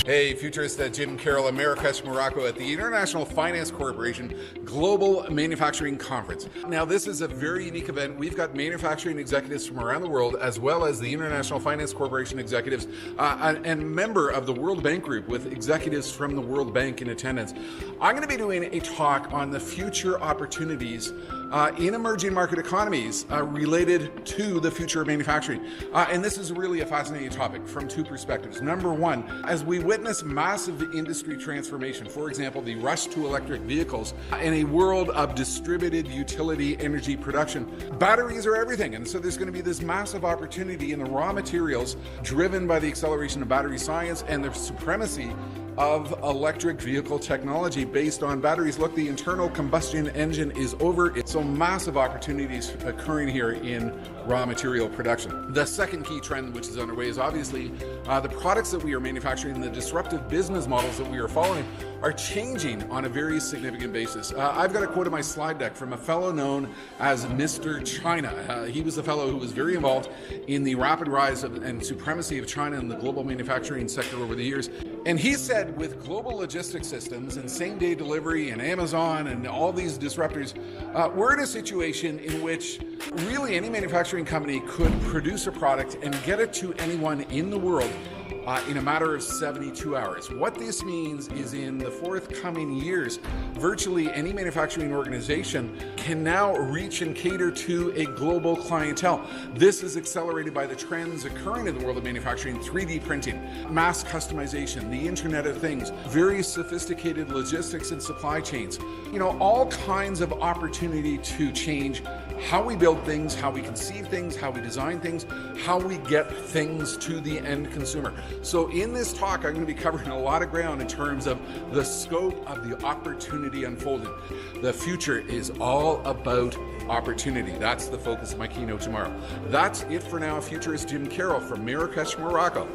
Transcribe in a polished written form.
Hey, Futurist, Jim Carroll, Marrakesh, Morocco at the International Finance Corporation Global Manufacturing Conference. Now, this is a very unique event. We've got manufacturing executives from around the world, as well as the International Finance Corporation executives, and member of the World Bank Group with executives from the World Bank in attendance. I'm going to be doing a talk on the future opportunities in emerging market economies related to the future of manufacturing. And this is really a fascinating topic from two perspectives. Number one, as we witness massive industry transformation, for example, the rush to electric vehicles in a world of distributed utility energy production, batteries are everything. And so there's going to be this massive opportunity in the raw materials driven by the acceleration of battery science and the supremacy of electric vehicle technology based on batteries. Look, the internal combustion engine is over. So massive opportunities occurring here in raw material production. The second key trend which is underway is obviously the products that we are manufacturing, the disruptive business models that we are following are changing on a very significant basis. I've got a quote in my slide deck from a fellow known as Mr. China. He was the fellow who was very involved in the rapid rise and supremacy of China in the global manufacturing sector over the years. And he said, with global logistics systems and same-day delivery and Amazon and all these disruptors, we're in a situation in which really any manufacturing company could produce a product and get it to anyone in the world in a matter of 72 hours. What this means is in the forthcoming years, virtually any manufacturing organization can now reach and cater to a global clientele. This is accelerated by the trends occurring in the world of manufacturing: 3D printing, mass customization, the Internet of Things, very sophisticated logistics and supply chains. You know, all kinds of opportunity to change how we build things, how we conceive things, how we design things, how we get things to the end consumer. So in this talk, I'm going to be covering a lot of ground in terms of the scope of the opportunity unfolding. The future is all about opportunity. That's the focus of my keynote tomorrow. That's it for now. Futurist Jim Carroll from Marrakesh, Morocco.